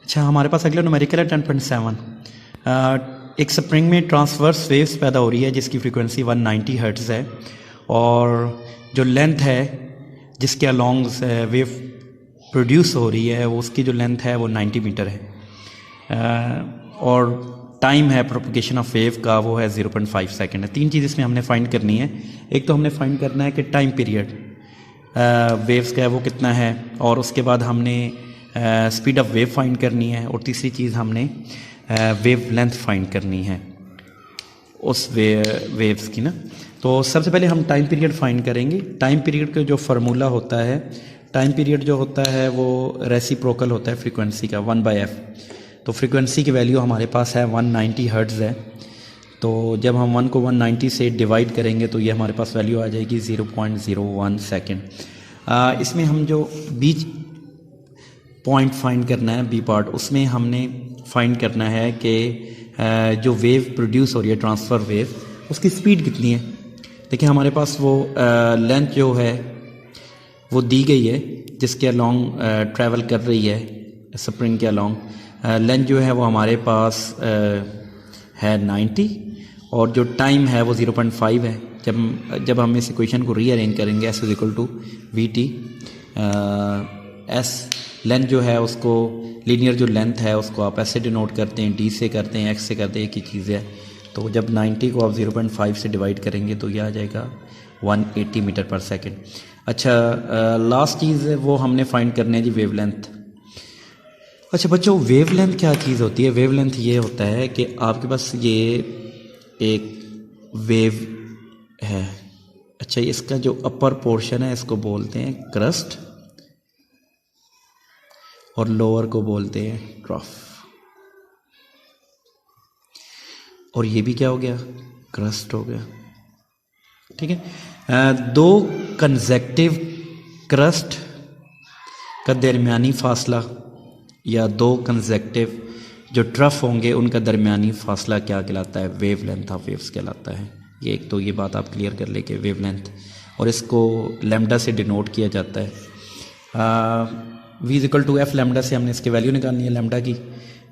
अच्छा, हमारे पास अगला न्यूमेरिकल है 10.7। एक स्प्रिंग में ट्रांसवर्स वेव्स पैदा हो रही है जिसकी फ्रीक्वेंसी 190 हर्ट्ज़ है, और जो लेंथ है जिसके अलॉन्ग वेव प्रोड्यूस हो रही है उसकी जो लेंथ है वो 90 मीटर है, और टाइम है प्रोपगेशन ऑफ वेव का वो है 0.5 सेकेंड है। तीन चीज़ इसमें हमने फाइंड करनी है। एक तो हमने फाइंड करना है कि टाइम पीरियड वेव्स का है वो कितना है, और उसके बाद हमने स्पीड ऑफ वेव फाइंड करनी है, और तीसरी चीज़ हमने वेव लेंथ फाइंड करनी है उस वेव्स की ना। तो सबसे पहले हम टाइम पीरियड फाइंड करेंगे। टाइम पीरियड का जो फार्मूला होता है, टाइम पीरियड जो होता है वो रेसिप्रोकल होता है फ्रीक्वेंसी का 1/f। तो फ्रीक्वेंसी की वैल्यू हमारे पास है 190 हर्ट्ज़ है। तो जब हम 1 को 190 से डिवाइड करेंगे तो ये हमारे पास वैल्यू आ जाएगी 0.01 सेकेंड। इसमें हम जो बीच पॉइंट फाइंड करना है, बी पार्ट, उसमें हमने फाइंड करना है कि जो वेव प्रोड्यूस हो रही है ट्रांसफ़र वेव उसकी स्पीड कितनी है। देखिए हमारे पास वो लेंथ जो है वो दी गई है जिसके अलॉन्ग ट्रैवल कर रही है स्प्रिंग के अलॉन्ग। लेंथ जो है वो हमारे पास है 90, और जो टाइम है वो 0.5 है। जब हम इस इक्वेशन को रीअरेंज करेंगे s = vt, s लेंथ जो है उसको लीनियर जो लेंथ है उसको आप ऐसे डिनोट करते हैं, d से करते हैं, x से करते हैं, एक ही चीज़ है। तो जब 90 को आप 0.5 से डिवाइड करेंगे तो यह आ जाएगा 180 मीटर पर सेकेंड। अच्छा, लास्ट चीज़ है वो हमने फाइंड करनी है जी वेव लेंथ। अच्छा बच्चों, वेव लेंथ क्या चीज़ होती है? वेव लेंथ ये होता है कि आपके पास ये एक वेव है। अच्छा, इसका जो अपर पोर्शन है इसको बोलते हैं क्रस्ट, और लोअर को बोलते हैं ट्रफ। और ये भी क्या हो गया? क्रस्ट हो गया। ठीक है। दो कंसेक्टिव क्रस्ट का दरमियानी फासला या दो कंसेक्टिव जो ट्रफ होंगे उनका दरमियानी फासला क्या कहलाता है? वेव लेंथ ऑफ वेव्स कहलाता है। ये एक तो ये बात आप क्लियर कर ले कि वेव लेंथ, और इसको लैम्डा से डिनोट किया जाता है। v = f लैम्डा से हमने इसकी वैल्यू निकालनी है लैम्डा की,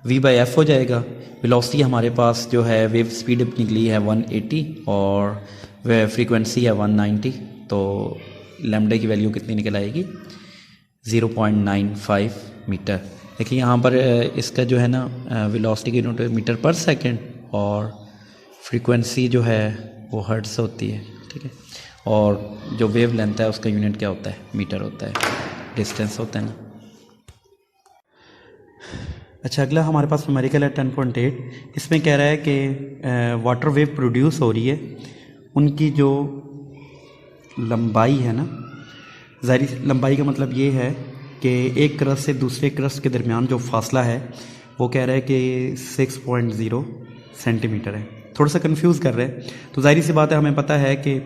v/f हो जाएगा। वेलोसिटी हमारे पास जो है वेव स्पीड निकली है 180 और वह फ्रीक्वेंसी है 190, तो लैम्डा की वैल्यू कितनी निकल आएगी? 0.95 मीटर। देखिए यहाँ पर इसका जो है ना वेलोसिटी की यूनिट मीटर पर सेकेंड, और फ्रीक्वेंसी जो है वो हर्ट्ज़ होती है। ठीक है, और जो वेव लेंथ है उसका यूनिट क्या होता है? मीटर होता है, डिस्टेंस होता है ना। अच्छा, अगला हमारे पास न्यूमेरिकल है 10.8। इसमें कह रहा है कि वाटर वेव प्रोड्यूस हो रही है, उनकी जो लंबाई है ना, ज़ाहिर लंबाई का मतलब ये है कि एक क्रस्ट से दूसरे क्रस्ट के दरमियान जो फासला है वो कह रहा है कि 6.0 सेंटीमीटर है। थोड़ा सा कंफ्यूज कर रहे हैं। तो जाहिर सी बात है, हमें पता है कि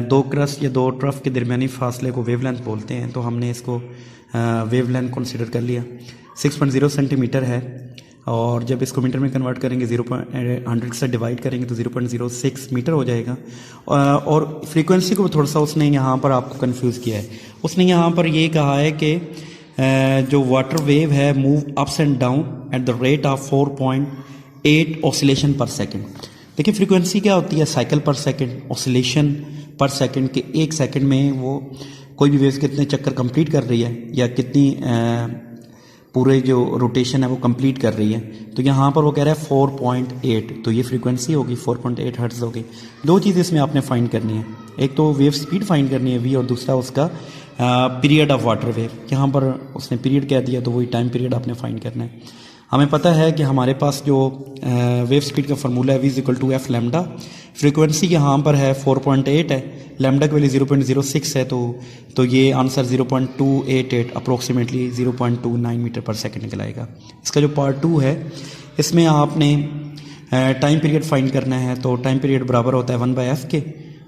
दो क्रस्ट या दो ट्रफ के दरमियानी फासले को वेव लेंथ बोलते हैं, तो हमने इसको वेव लेंथ कंसिडर कर लिया। 6.0 सेंटीमीटर है, और जब इसको मीटर में कन्वर्ट करेंगे 0.100 से डिवाइड करेंगे तो 0.06 मीटर हो जाएगा। और फ्रीक्वेंसी को थोड़ा सा उसने यहाँ पर आपको कंफ्यूज किया है। उसने यहाँ पर ये कहा है कि जो वाटर वेव है move ups and down at the rate of 4.8 oscillation पर सेकेंड। देखिए फ्रीक्वेंसी क्या होती है? साइकिल पर सेकेंड, ऑसिलेशन पर सेकेंड, के एक सेकेंड में वो कोई भी वेव कितने चक्कर कंप्लीट कर रही है या कितनी पूरे जो रोटेशन है वो कंप्लीट कर रही है। तो यहाँ पर वो कह रहा है 4.8, तो ये फ्रीक्वेंसी होगी 4.8 हर्ट्ज़ होगी। दो चीज़ इसमें आपने फाइंड करनी है, एक तो वेव स्पीड फाइंड करनी है v, और दूसरा उसका पीरियड ऑफ वाटर वेव। यहाँ पर उसने पीरियड कह दिया तो वही टाइम पीरियड आपने फाइंड करना है। हमें पता है कि हमारे पास जो वेव स्पीड का फार्मूला है v = f लैम्डा। फ्रीक्वेंसी यहाँ पर है 4.8 है, लैम्डा की वैल्यू 0.06 है, तो ये आंसर 0.288 अप्रोक्सीमेटली 0.29 मीटर पर सेकेंड निकल आएगा। इसका जो पार्ट 2 है इसमें आपने टाइम पीरियड फाइंड करना है। तो टाइम पीरियड बराबर होता है 1/f के।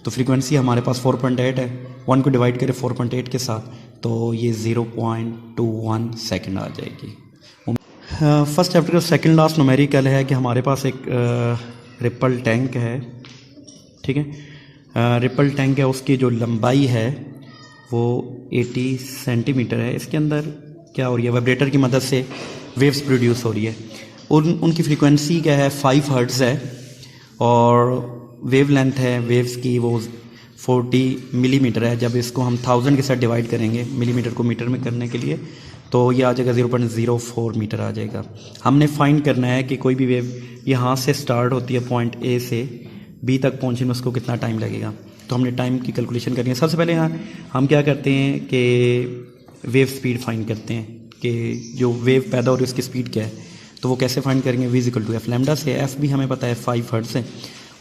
तो फ्रीक्वेंसी हमारे पास 4.8 है, 1 को डिवाइड करें 4.8 के साथ तो ये 0.21 सेकेंड आ जाएगी। फर्स्ट चैप्टर का सेकंड लास्ट न्यूमेरिकल है कि हमारे पास एक रिपल टैंक है। ठीक है, रिपल टैंक है, उसकी जो लंबाई है वो 80 सेंटीमीटर है। इसके अंदर क्या हो रही है? वाइब्रेटर की मदद से वेव्स प्रोड्यूस हो रही है। उनकी फ्रीक्वेंसी क्या है, 5 हर्ट्ज़ है और वेव लेंथ है वेव्स की वो 40 मिलीमीटर है। जब इसको हम 1000 के साथ डिवाइड करेंगे मिलीमीटर को मीटर में करने के लिए तो ये आ जाएगा 0.04 मीटर आ जाएगा। हमने फाइंड करना है कि कोई भी वेव यहाँ से स्टार्ट होती है पॉइंट ए से बी तक पहुँचने में उसको कितना टाइम लगेगा। तो हमने टाइम की कैलकुलेशन करनी है। सबसे पहले हम क्या करते हैं कि वेव स्पीड फाइंड करते हैं कि जो वेव पैदा हो रही है उसकी स्पीड क्या है। तो वो कैसे फाइंड करेंगे, v equal to F lambda से। एफ भी हमें पता है 5 हर्ट्ज़ है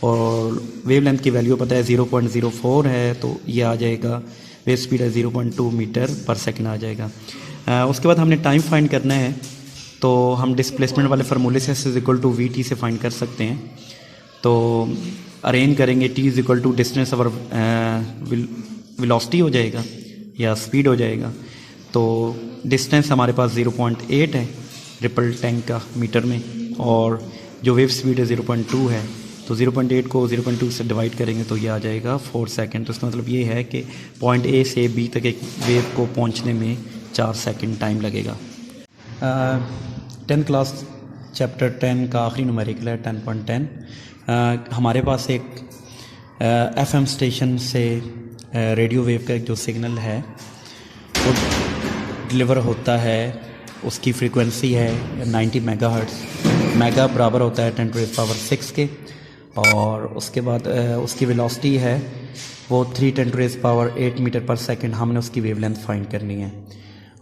और वेव लेंथ की वैल्यू पता है 0.04 है, तो ये आ जाएगा वेव स्पीड है 0.2 मीटर पर सेकंड आ जाएगा। उसके बाद हमने टाइम फाइंड करना है तो हम डिस्प्लेसमेंट वाले फार्मूले से s equal to V T से फाइंड कर सकते हैं। तो अरेंज करेंगे t is equal to distance और वेलोसिटी हो जाएगा या स्पीड हो जाएगा। तो डिस्टेंस हमारे पास 0.8 है रिपल टैंक का मीटर में और जो वेव स्पीड है 0.2 है। तो 0.8 को 0.2 से डिवाइड करेंगे तो ये आ जाएगा 4 सेकंड। तो इसका मतलब ये है कि पॉइंट ए से बी तक एक वेव को पहुंचने में 4 सेकंड टाइम लगेगा। 10th क्लास चैप्टर 10 का आखिरी न्यूमेरिकल है 10.10। हमारे पास एक एफएम स्टेशन से रेडियो वेव का एक जो सिग्नल है वो डिलीवर होता है। उसकी फ्रीक्वेंसी है 90 मेगाहर्ट्ज़। मेगा बराबर होता है 10⁻⁶ के और उसके बाद उसकी वेलोसिटी है वो 3 × 10⁸ मीटर पर सेकंड। हमने उसकी वेवलेंथ फाइंड करनी है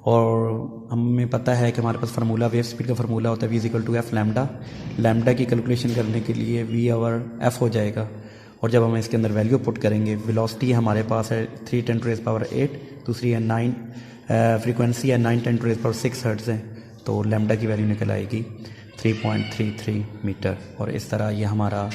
और हमें पता है कि हमारे पास फार्मूला वेव स्पीड का फार्मूला होता है v equal to F lambda. Lambda की कैलकुलेशन करने के लिए v आवर f हो जाएगा और जब हम इसके अंदर वैल्यू पुट करेंगे वेलोसिटी हमारे पास है 3 × 10⁸, दूसरी है 9, फ्रीक्वेंसी है 9 × 10⁶ हर्ट्ज़ है। तो लैम्डा की वैल्यू निकल आएगी 3.33 मीटर और इस तरह ये हमारा